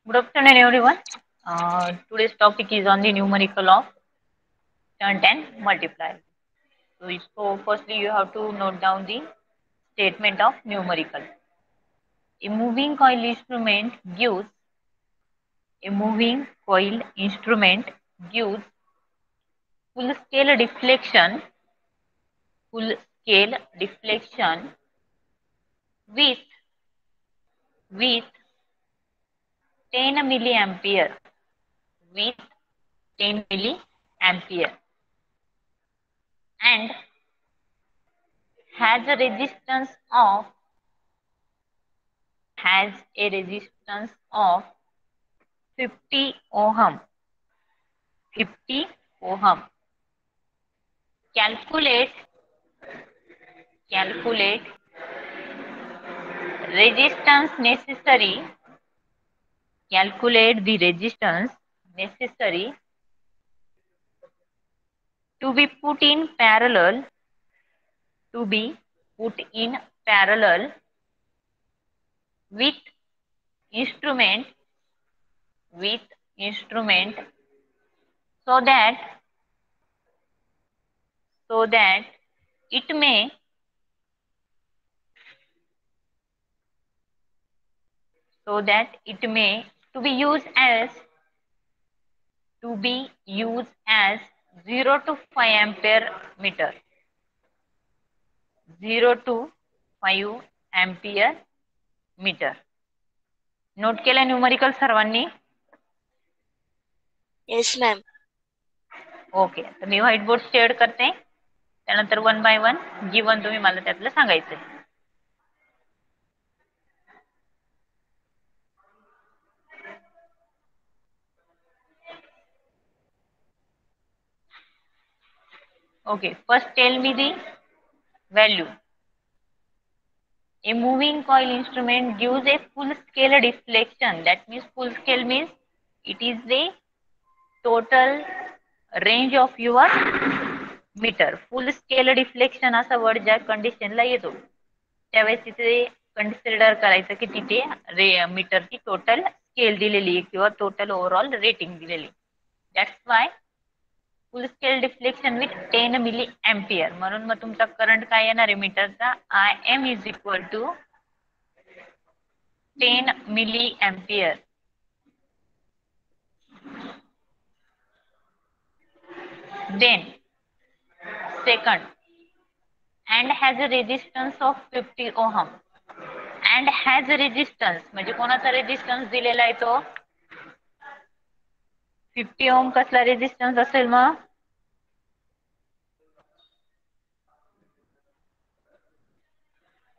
Good afternoon, everyone. Today's topic is on the numerical of turn and multiply. So firstly, you have to note down the statement of numerical. A moving coil instrument gives a moving coil instrument gives full scale deflection with with 10 milliampere with 10 milliampere and has a resistance of 50 ohm. 50 ohm. Calculate resistance necessary. Calculate the resistance necessary to be put in parallel with instrument so that it may to be used as 0 to 5 ampere meter. 0 to 5 ampere meter. Note केलं numerical सर्वांनी? Yes ma'am. Okay, तर मी white board share करते, त्यानंतर one by one given तुम्ही मला त्यातलं सांगायचं. Okay, first tell me the value. A moving coil instrument gives a full scale deflection. That means full scale means it is the total range of your meter. Full scale deflection असा word ज्या कंडिशनला येतो त्यावेळेस तिथे consider करायचं की तिथे मीटरची टोटल स्केल दिलेली आहे किंवा टोटल ओव्हरऑल रेटिंग दिलेली. That's why full scale deflection with 10 milliampere. म्हणून मग तुमचा करंट काय येणार आहे मीटरचा? IM is equal to 10 milliampere. Then second, and has a resistance of 50 ohm. And has a resistance म्हणजे कोणाचा रेजिस्टन्स दिलेला आहे तो 50 ओम. कसला रेजिस्टन्स असेल मग?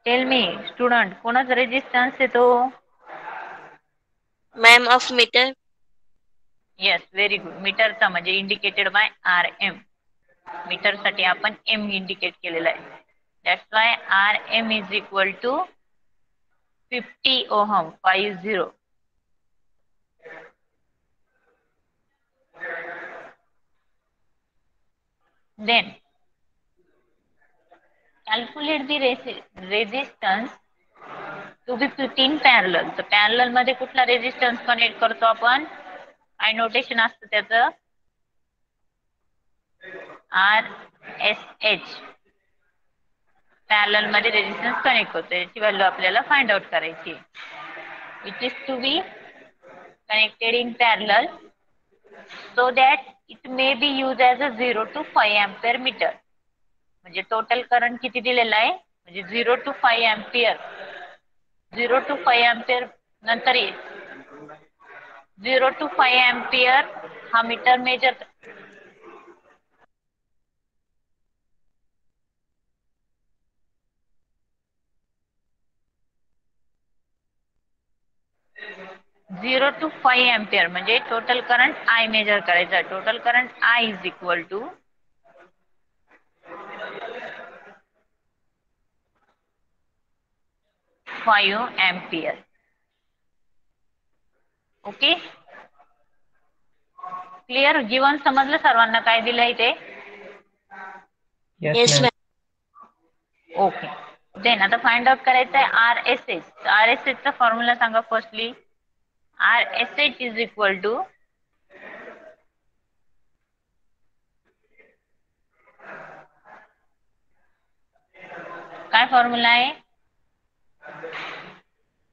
टेल मी स्टुडंट, कोणाचा रेजिस्टन्स आहे तो? Ma'am of meter. Yes, very good. मीटरचा म्हणजे इंडिकेटेड बाय RM. मीटर साठी आपण M इंडिकेट केलेला आहे. That's why RM is equal to 50 ohm. 50. Then calculate the resistance to be put in parallel. तर पॅरलल मध्ये कुठला रेजिस्टन्स कनेक्ट करतो आपण? काय नोटेशन असतं त्याचं? RSH. पॅरलल मध्ये रेजिस्टन्स कनेक्ट करतो, याची व्हॅल्यू आपल्याला फाइंड आउट करायची. It is to be connected in parallel so that it may be used as a 0 to 5 ampere meter. म्हणजे टोटल करंट किती दिलेला आहे? म्हणजे 0 to 5 ampere. 0 to 5 ampere नंतर 0 to 5 ampere हा मीटर मेजर 0 to 5 एम्पियर म्हणजे total current I measure करायचा. Total current I is equal to 5 ampere. Okay, clear? Given समजलं सर्वांना काय दिलंय ते? Yes ma'am. ओके. देन आता फाइंड आउट करायचं आहे R S H. R S H चा फॉर्म्युला सांगा firstly. R S H is equal to काय फॉर्म्युला आहे?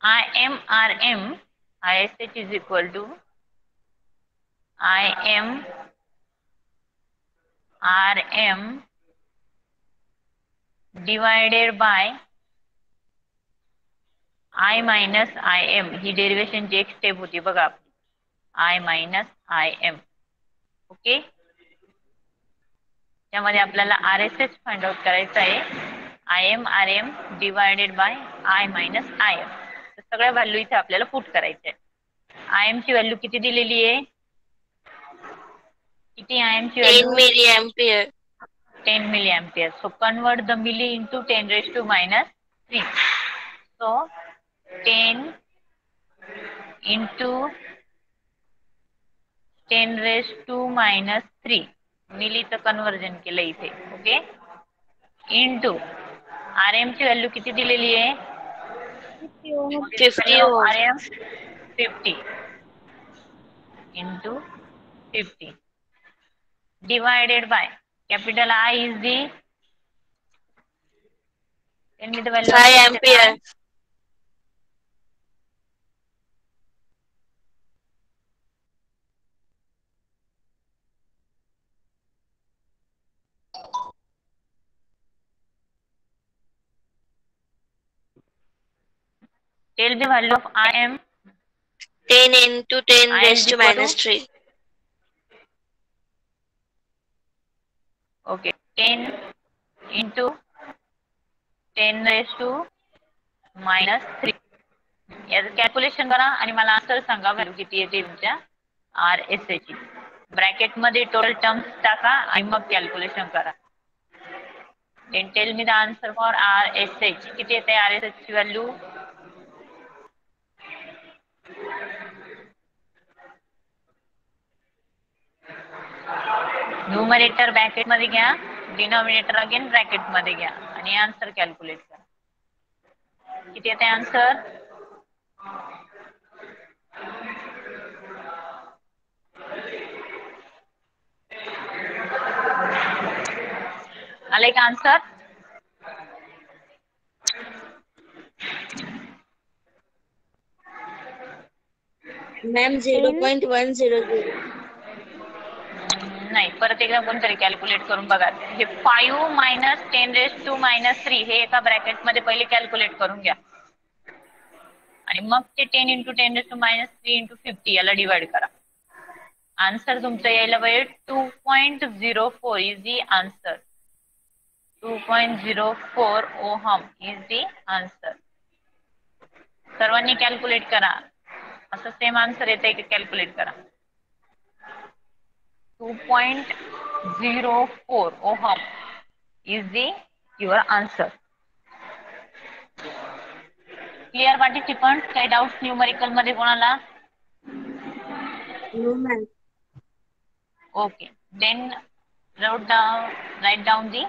I M R M. I S H is equal to I M R M divided by I minus I M. ही डेरिवेशनची एक step होती बघा आपली. I minus I M. Okay. त्यामध्ये आपल्याला R S H find out करायचं आहे. I M R M divided by I minus I M. सगळ्या व्हॅल्यू इथे आपल्याला पुट करायच्या आहे. आय एम ची व्हॅल्यू किती दिलेली आहे? किती आय एम ची value? 10 milliampere. 10 milliampere. So convert the milli into 10 raised to minus 3. So 10 into 10 raised to minus 3 मिलीचं कन्वर्जन केलं इथे. ओके. इंटू आर एम ची व्हॅल्यू किती दिलेली आहे? 50 value of ohm. R M 50 into 50 divided by capital I is the, tell me the value of 5 capital I. ampere. Tell the value of I am. 10 into 10 I is raised to equal to, minus 3. okay, 10 into 10 raised to minus 3. याचं calculation करा आणि मला answer सांगा value किती येते तुमच्या R S A ची. Bracket मध्ये टोटल टर्म्स टाका आणि मग कॅल्क्युलेशन करा. Then tell me the answer for R S H. किती येते आर एस एच ची व्हॅल्यू? न्यूमरेटर ब्रॅकेट मध्ये घ्या, डिनॉमिनेटर अगेन ब्रॅकेट मध्ये घ्या आणि आन्सर कॅल्क्युलेट करा. किती येते आन्सर? आले का आन्सर? Ma'am, 0.100. नाही, परत एकदा कोणतरी कॅल्क्युलेट करून बघा. हे 5 मायनस 10 रेस टू मायनस 3 हे एका ब्रॅकेट मध्ये पहिले कॅल्क्युलेट करून घ्या आणि मग ते 10 into 10 raise to minus 3 into 50 याला डिवाइड करा. आन्सर तुमचं यायला पाहिजे 2.04 is the answer. 2.04 ohm is the answer. सर्वांनी कॅल्क्युलेट करा. असं सेम आन्सर येते की कॅल्क्युलेट करा. 2.04 ohm is the your answer. Clear participants? काही डाउट्स न्यूमरिकल मध्ये कोणाला? No, ma'am. Okay. Then write down the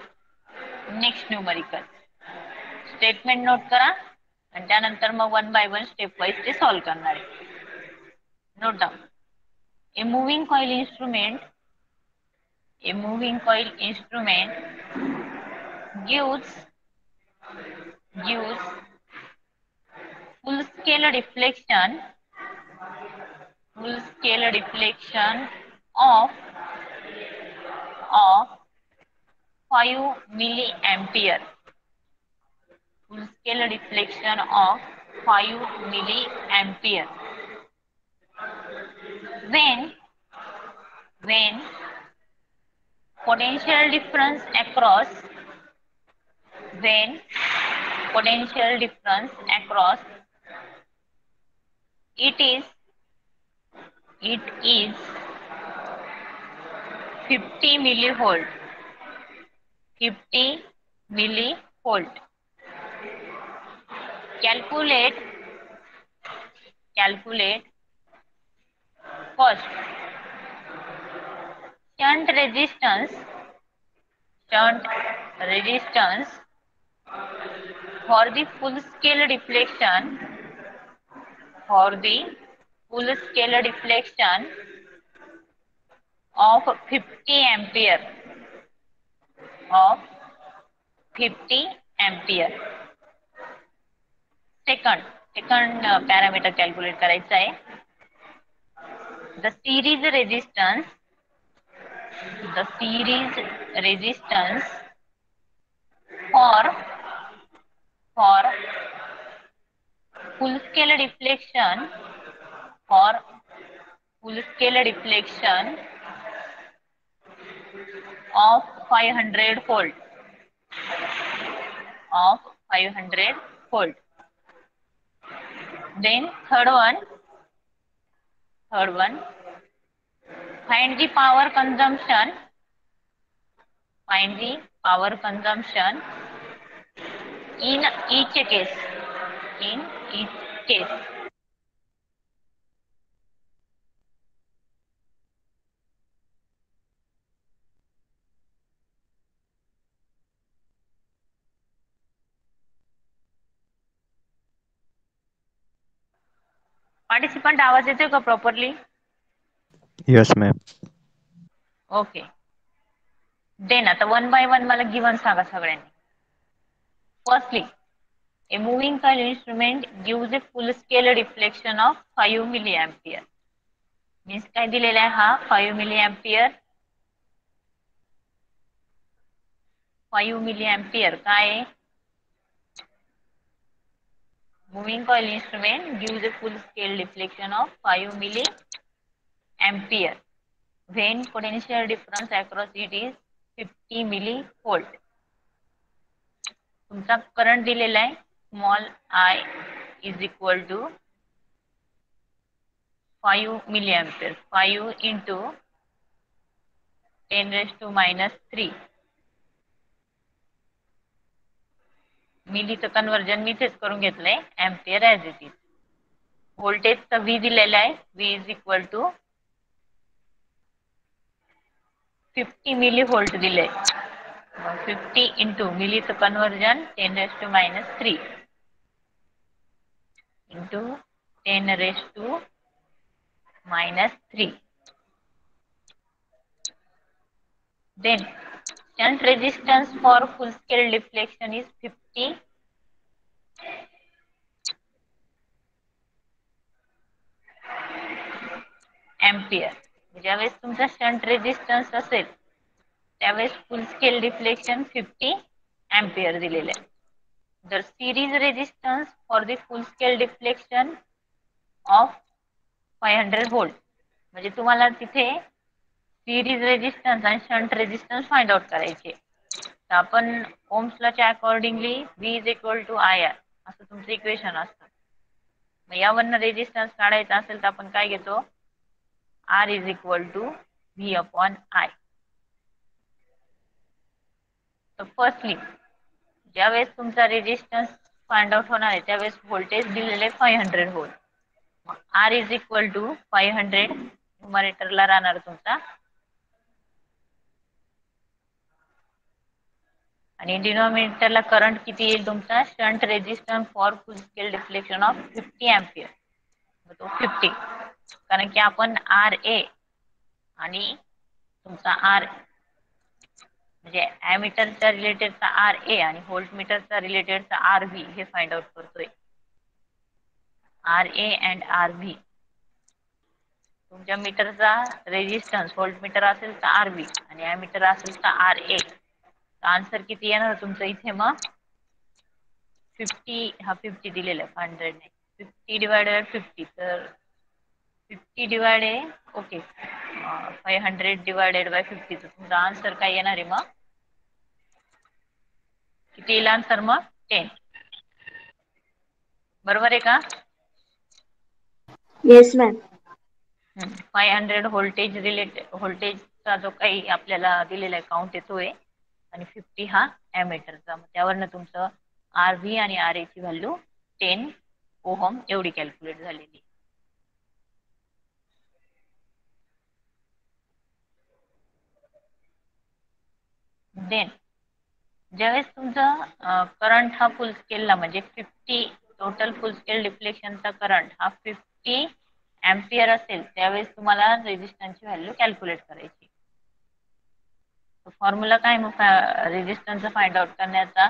next numerical. Statement note करा आणि त्यानंतर मग one by one step wise ते सॉल्व्ह करणार आहे. Note down. A moving coil instrument gives full scale deflection of 5 milliampere. Full scale deflection of 5 milliampere. When potential difference across it is 50 millivolt. 50 millivolt. Calculate first shunt resistance For the full scale deflection, for the full scale deflection of 50 ampere of 50 ampere. Second parameter calculate करायचं आहे. The series resistance for full scale deflection for full scale deflection of 500 volt of 500 volt. Then third one, find the power consumption. Find the power consumption in each case. In each case. Participant आवाज येतोय का properly? Yes, ma'am. Okay. Then आता one by one मला given सांगा सगळ्यांनी. Firstly, a moving coil instrument gives a full scale deflection of 5 milliampere. Means काय दिलेला आहे हा 5 milliampere. 5 milliampere काय आहे? Moving coil instrument gives a full scale deflection of 5 milliampere when potential difference across it is 50 millivolt. तुमचा current दिलेला आहे small I is equal to 5 milliampere. 5 into 10 raised to minus 3. मिलीचं कन्वर्जन मी इथेच करून घेतलंय एम्पियर ॲज इट इज. व्होल्टेजचा V दिलेला आहे V is equal to 50 millivolt दिलंय. 50 into मिलीचं conversion 10 raised to minus 3 into 10 raised to minus 3. Then shunt resistance for full scale deflection is 50 ampere. ज्यावेळेस तुमचा शंट रेजिस्टन्स असेल त्यावेळेस फुल स्केल डिफ्लेक्शन 50 ampere दिलेलं आहे. जर series resistance for the full scale deflection of 500 volt, म्हणजे तुम्हाला तिथे सिरीज रेजिस्टन्स आणि शंट रेजिस्टन्स फाइंड आउट करायचे. तर आपण ओम्स लॉच्या accordingly V is equal to IR असं तुमचं इक्वेशन असतं. मग यावरनं रेजिस्टन्स काढायचा असेल तर आपण काय घेतो? R is equal to V upon I. तर फर्स्टली ज्यावेळेस तुमचा रेजिस्टन्स फाइंड आउट होणार आहे त्यावेळेस व्होल्टेज दिलेले 500 volt. R is equal to 500 न्यूमरेटरला राहणार तुमचा आणि डिनॉमिनेटरला करंट किती येईल तुमचा? Shunt resistance for full scale deflection of 50 ampere. तो 50 कारण की आपण RA आणि तुमचा R म्हणजे ॲमीटरचा रिलेटेडचा RA आणि व्होल्टमीटरचा रिलेटेडचा RV हे फाइंड आउट करतोय. RA and RV. तुमच्या मीटरचा रेजिस्टन्स व्होल्टमीटर असेल तर RV आणि ॲमीटर असेल तर RA. आन्सर किती येणार तुमचं इथे? मग 50 हा 50 दिलेला 100 नाही 50 डिवाइडेड 50 तर 50 डिवाइडेड ओके 500 डिवाइडेड बाय 50 तर तुमचा आन्सर काय येणार आहे? मग किती येईल आन्सर? मग 10. बरोबर आहे का? Yes ma'am. 500 व्होल्टेजचा जो काही आपल्याला दिलेला आहे काउंट येतोय आणि 50 हा ॲमीटरचा. त्यावरनं तुमचं RV आणि RA ची व्हॅल्यू 10 ओहम एवढी कॅल्क्युलेट झालेली. देन ज्यावेळेस तुमचा करंट हा फुल स्केलला म्हणजे 50 टोटल फुल स्केल डिफ्लेक्शनचा करंट हा 50 एम्पियर असेल त्यावेळेस तुम्हाला रेझिस्टन्सची व्हॅल्यू कॅल्क्युलेट करायची. फॉर्म्युला काय मग रेझिस्टन्सचा फाइंड आउट करण्याचा?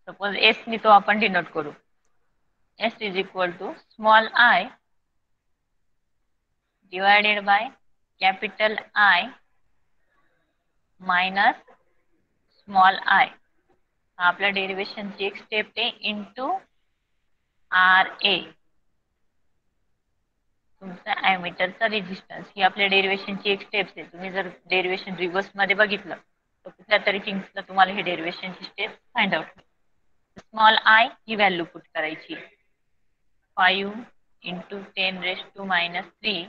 सपोज एस नी तो आपण डिनोट करू. S is equal to small I divided by capital I minus small I. आपल्या डेरिवेशनची एक स्टेप आहे इंटू आर ए तुमचा ॲमीटरचा रेझिस्टन्स. ही आपल्या डेरिवेशनची एक स्टेप आहे. तुम्ही जर डेरिवेशन रिव्हर्स मध्ये बघितलं तर कुठल्या तरी थिंग्सला तुम्हाला ही डेरिवेशनची step find out. Small I ही व्हॅल्यू पुट करायची 5 into 10⁻³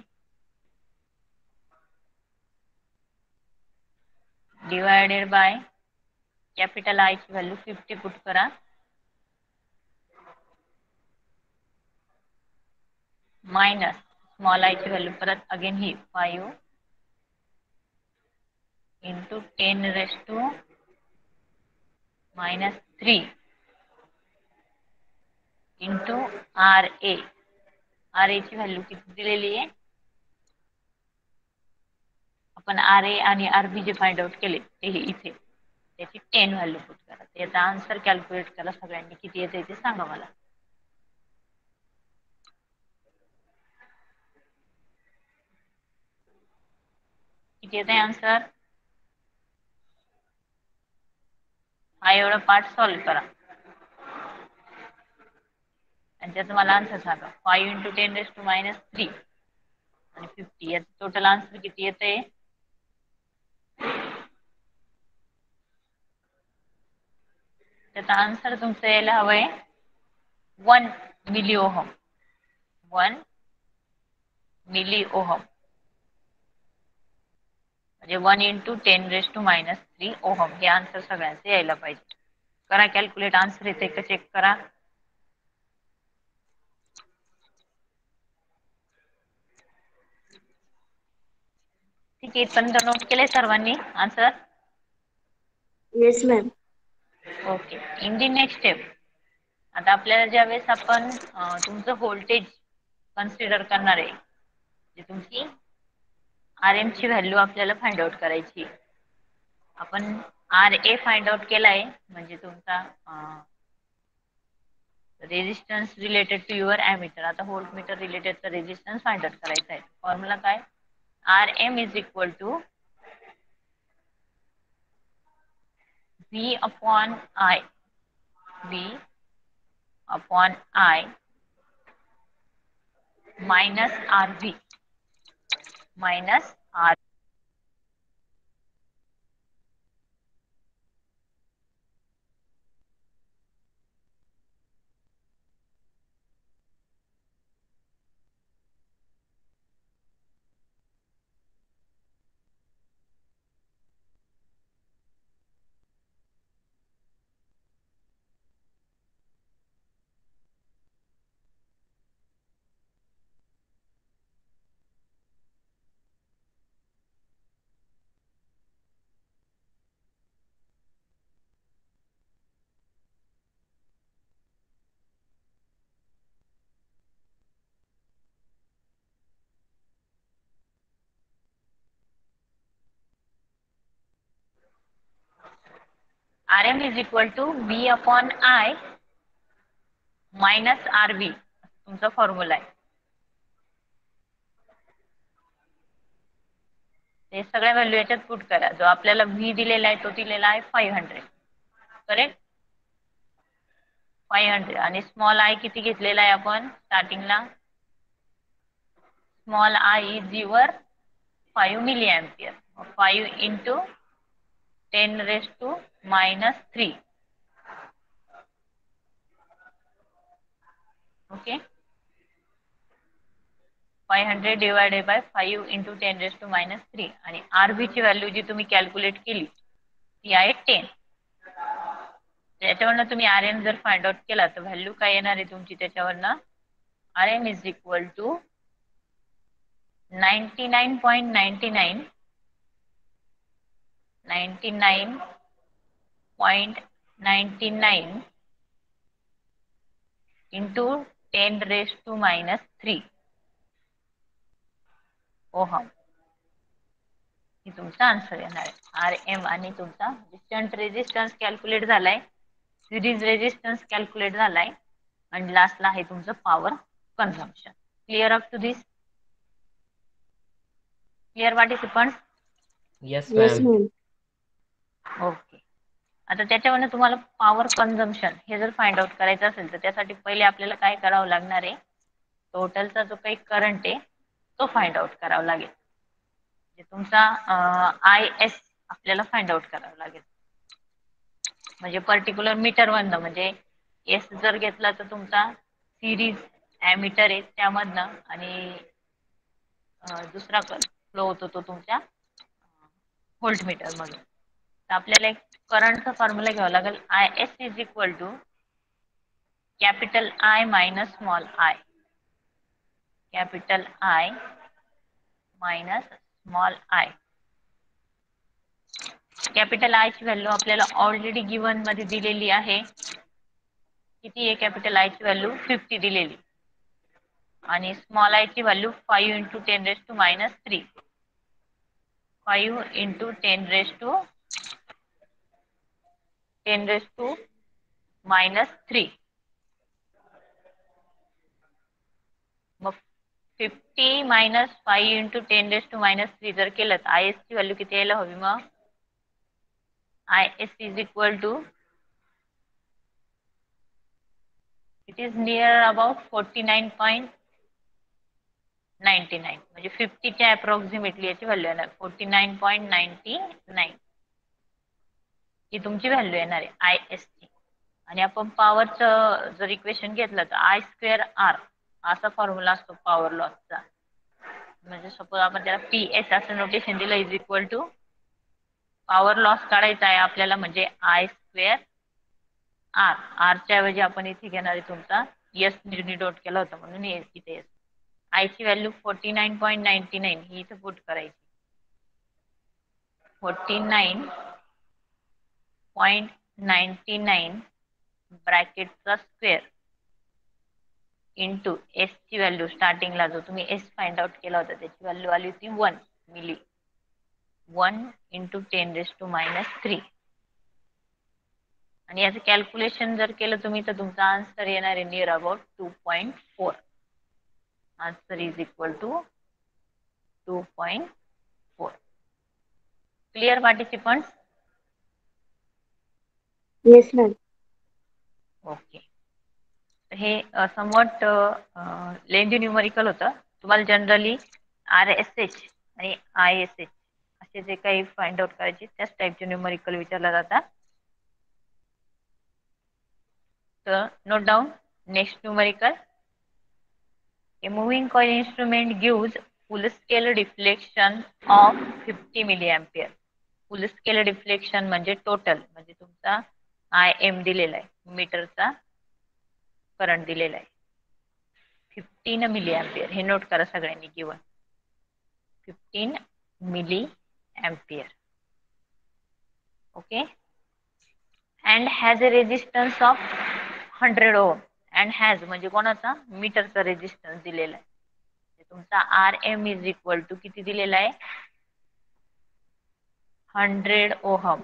divided by capital I ची व्हॅल्यू 50 पुट करा मायनस स्मॉल आय ची व्हॅल्यू परत अगेन ही 5 into 10⁻³ into R A. R A ची व्हॅल्यू किती दिलेली आहे? आपण आर ए आणि R B J find out केले ते इथे त्याची 10 व्हॅल्यू पुट करा. याचा आन्सर कॅल्क्युलेट करा सगळ्यांनी. किती येते ते सांगा मला. किती येते आन्सर? हा एवढा पार्ट सॉल्व्ह करा आणि त्याचं मला आन्सर सांगा. 5 इंटू 10⁻³ आणि 50 याचं टोटल आन्सर किती येते? त्याचा आन्सर तुमचं यायला हवंय 1 मिली ओहम. 1 मिली ओहम म्हणजे 1 इंटू 10⁻³ ओहम. हे आन्सर सगळ्यांचे यायला पाहिजे. करा कॅल्क्युलेट. आन्सर येते का चेक करा. ठीक आहे. इथपर्यंत नोट केले सर्वांनी answer? Yes ma'am. Okay. In the next step आता आपल्याला ज्यावेळेस आपण तुमचं व्होल्टेज कन्सिडर करणार आहे म्हणजे तुमची आर एम ची व्हॅल्यू आपल्याला फाइंड आउट करायची. आपण आर ए फाइंड आउट केलाय म्हणजे तुमचा resistance related to your ammeter. आता व्होल्टमीटर रिलेटेडचा रेजिस्टन्स फाइंड आउट करायचा आहे. फॉर्म्युला काय? R M is equal to V upon I. V upon I minus RV minus R. RM is equal to V upon I minus RV. तुमचा formula आहे. हे सगळ्या value याच्यात put करा. जो आपल्याला V दिलेला आहे तो दिलेला आहे 500. करेक्ट? 500 आणि स्मॉल आय किती घेतलेला आहे आपण स्टार्टिंगला? Small I is your 5 milliampere. 5 into 10⁻³ okay. 500 divided by 5 into 10⁻³ आणि आरबी ची व्हॅल्यू जी तुम्ही कॅल्क्युलेट केली ती आहे 10. त्याच्यावरनं तुम्ही आर एम जर फाइंड आउट केला तर व्हॅल्यू काय येणार आहे तुमची त्याच्यावरनं? R M is equal to 99.99 99.99 into 10 raised to minus 3 ohm ही तुमचा आन्सर येणार आहे. आर एम आणि तुमचा शंट रेजिस्टन्स कॅल्क्युलेट झालाय, सिरीज रेजिस्टन्स कॅल्क्युलेट झालाय आणि लास्टला आहे तुमचं power consumption. Clear up to this? Clear participant? Yes, Yes, ma'am. ma'am. Okay. आता त्याच्यावरनं तुम्हाला पॉवर कन्झम्पशन हे जर फाइंड आउट करायचं असेल तर त्यासाठी पहिले आपल्याला काय करावं लागणार आहे, टोटलचा जो काही करंट आहे तो फाइंड आउट करावा लागेल. तुमचा आय एस आपल्याला फाइंड आउट करावं लागेल. म्हणजे पर्टिक्युलर मीटर मधनं, म्हणजे एस जर घेतला तर तुमचा सिरीज ॲमीटर आहे त्यामधनं, आणि दुसरा फ्लो होतो तो तुमच्या व्होल्ट मीटर मधून. तर आपल्याला एक करंटचा फॉर्म्युला घ्यावा लागेल. I S is equal to capital I minus small I. Capital I minus small I. Capital I ची व्हॅल्यू आपल्याला ऑलरेडी गिवन मध्ये दिलेली आहे. किती आहे कॅपिटल आय ची व्हॅल्यू? 50 दिलेली, आणि स्मॉल आय ची value 5 into 10 raise to minus 3. 5 into 10 raise to minus 3. मग 50 minus 5 into 10 raise to minus 3 जर केलं तर आय एस ची व्हॅल्यू किती यायला हवी? मग I S is equal to, it is near about 49.99, म्हणजे 50 च्या अप्रॉक्सिमेटली याची व्हॅल्यू येणार 49.99 ही तुमची व्हॅल्यू येणार आहे आय एस ची. आणि आपण पॉवरचं जर इक्वेशन घेतलं तर आय स्क्वेअर आर असा फॉर्म्युला असतो पॉवर लॉसचा. म्हणजे सपोज आपण त्याला पी एस असं नोटेशन दिलं, is equal to power loss काढायचा आहे आपल्याला, म्हणजे आय स्क्वेअर आर. आरच्या ऐवजी आपण इथे घेणार आहे तुमचा एस डिनोट केला होता म्हणून इथे एस. आय ची व्हॅल्यू 49.99 ही इथे पुट करायची. 49.99 ब्रॅकेटचा स्क्वेअर इंटू एस ची व्हॅल्यू स्टार्टिंगला जो तुम्ही एस फाइंड आउट केला होता त्याची व्हॅल्यू आली होती 1 milli. 1 into 10 raise to minus 3. आणि याचं कॅल्क्युलेशन जर केलं तुम्ही तर तुमचा आन्सर येणार आहे near about 2.4. Answer is equal to 2.4. Clear participant? Yes, ma'am. Okay. हे समवट लेंदी न्यूमरिकल होतं. तुम्हाला जनरली आर एस एच आणि आय एस एच असे जे काही फाइंड आउट करायचे त्याच टाईपचे न्यूमरिकल विचारला जातात. तर note down next numerical. A moving coil instrument gives full scale deflection of 50 milliampere. Full scale deflection म्हणजे टोटल, म्हणजे तुमचा आय एम दिलेला आहे, मीटरचा करंट दिलेला आहे 15 मिली एम्पियर. हे नोट करा सगळ्यांनी, given 15 milli ampere. Okay. And has a resistance of 100 ohm. And has म्हणजे कोणाचा? मीटरचा रेजिस्टन्स दिलेला आहे. तुमचा R M is equal to किती दिलेला आहे? 100 ohm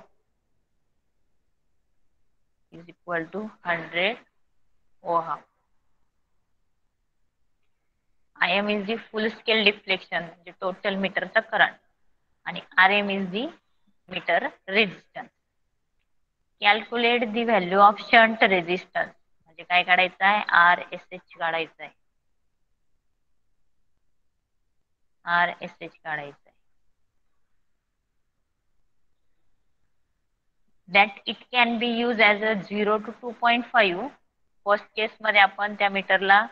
is equal to 100 ohm. I M is the full scale deflection म्हणजे टोटल मीटरचा करंट, आणि R M is the meter resistance. Calculate the value of shunt resistance म्हणजे काय काढायचं आहे? आर एस एच काढायचं आहे. आर एस एच काढायचं आहे. That it can be use as a 0 to 2.5. First case मध्ये आपण त्या मीटरला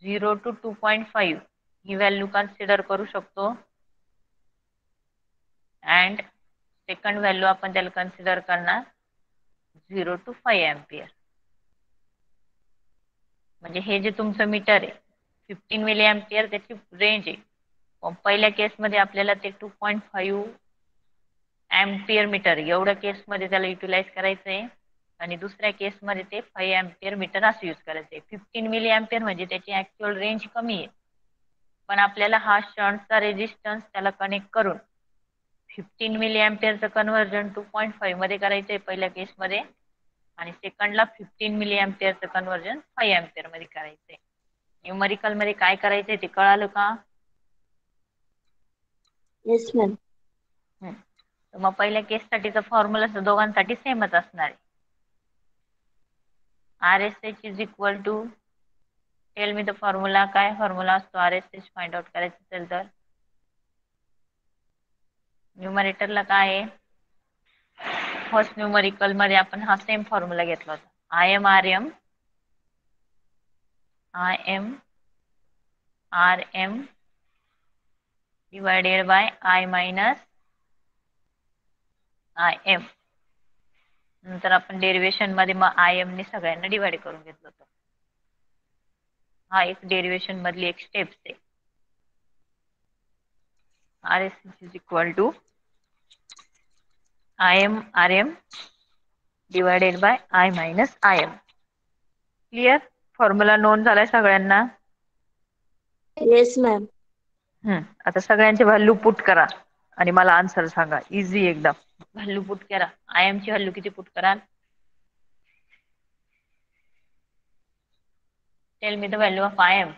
0 to 2.5 ही व्हॅल्यू कन्सिडर करू शकतो. अँड सेकंड व्हॅल्यू आपण त्याला कन्सिडर करणार 0 to 5 एम्पियर. म्हणजे हे जे तुमचं मीटर आहे 15 मिली एम्पियर त्याची रेंज आहे. पहिल्या केसमध्ये आपल्याला ते 2.5 अँपियर मीटर एवढ्या केसमध्ये त्याला युटिलाइज करायचंय आणि दुसऱ्या केसमध्ये ते 5 अँपियर मीटर असं यूज करायचंय. 15 मिली अँपियर म्हणजे त्याची ऍक्च्युअल रेंज कमी आहे, पण आपल्याला हा शंटचा रेजिस्टन्स त्याला कनेक्ट करून 15 मिली अँपियरचं कन्व्हर्जन 2.5 मध्ये करायचंय पहिल्या केसमध्ये आणि सेकंडला 15 मिली अँपियरचं कन्व्हर्जन 5 अँपियर मध्ये करायचंय. न्यूमरिकल मध्ये काय करायचंय ते कळालं का? Yes ma'am. तर मग पहिल्या केससाठीचा फॉर्म्युला दोघांसाठी सेमच असणार आहे. RSH is equal to, tell me the formula. काय फॉर्म्युला असतो RSH फाइंड आउट करायचं असेल तर? न्यूमरेटरला काय आहे? फर्स्ट न्यूमरिकल मध्ये आपण हा सेम फॉर्म्युला घेतला होता. IM divided by I minus IM. नंतर आपण डेरिवेशन मध्ये मग IM ने सगळ्यांना डिवाइड करून घेतलं होतं. हा एक डेरिवेशन मधली एक स्टेप आहे. RSH is equal to RM divided by I minus IM. Clear? Formula known झालाय सगळ्यांना? Yes ma'am. आता सगळ्यांचे व्हॅल्यू पुट करा आणि मला आन्सर सांगा. इझी एकदम. व्हॅल्यू पुट करा. IM ची व्हॅल्यू किती पुट कराल? Tell me the value of IM.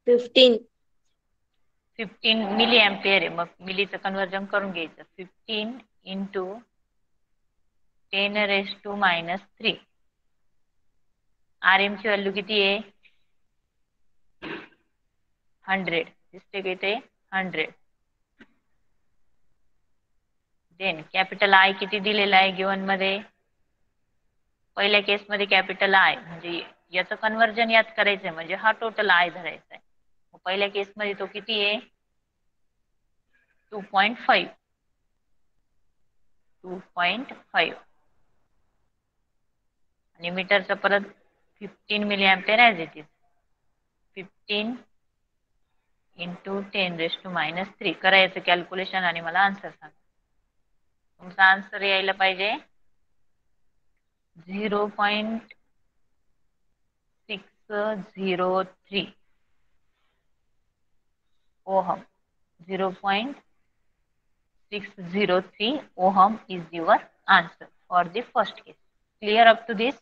15. 15 milli ampere आहे, मग मिलीचं कन्वर्जन करून घ्यायचं. 15 इंटू 10⁻³ RM ची व्हॅल्यू किती आहे? 100. दिसते का इथे? 100. देन कॅपिटल I किती दिलेला आहे गिवन मध्ये? पहिल्या केसमध्ये कॅपिटल I म्हणजे याचं कन्वर्जन यात करायचंय, म्हणजे हा टोटल I धरायचा आहे. पहिल्या केसमध्ये तो किती आहे? 2.5. 2.5 आणि मीटरचं परत 15 milli ampere as it is. 15 into 10⁻³ करायचं कॅल्क्युलेशन आणि मला आन्सर सांगा. तुमचा आन्सर यायला पाहिजे 0.603 ohm. 0.603 ohm is your answer for the first case. Clear up to this?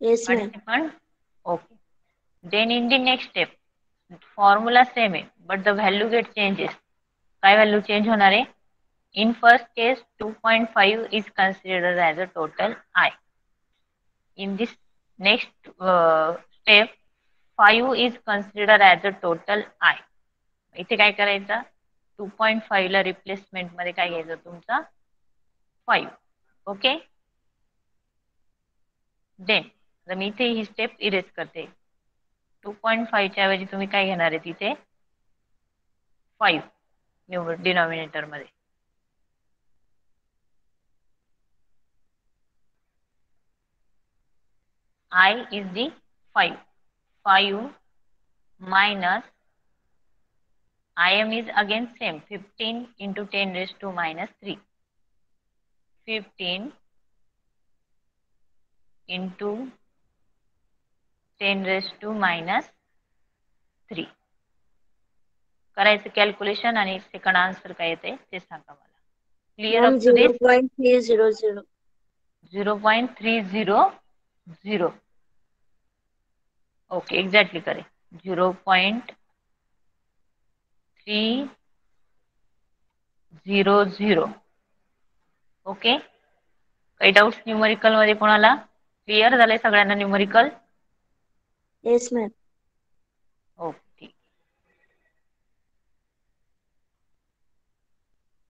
Yes ma'am. Participant? Okay. Then in the next step, formula same आहे, but the value get changes. काय value change होणार आहे? In first case, 2.5 is considered as a total I. In this next step, 5 is considered as a total I. इथे काय करायचं? 2.5 ला replacement मध्ये काय घ्यायचं तुमचा? 5. ओके. देन मी इथे ही स्टेप इरेज करते. 2.5 च्या ऐवजी तुम्ही काय घेणार आहे तिथे? 5 डिनॉमिनेटर मध्ये. I is the 5. 5 minus IM is again same. 15 into 10⁻³ 15 into 10⁻³ करायचं कॅल्क्युलेशन आणि सेकंड आन्सर काय येते ते सांगा मला. Clear ma'am up to this? 0.300. 0.300. Okay, exactly correct. 0.300. Okay. काही डाऊट्स न्यूमरिकल मध्ये कोणाला? क्लिअर झालंय सगळ्यांना न्यूमरिकल? Yes ma'am.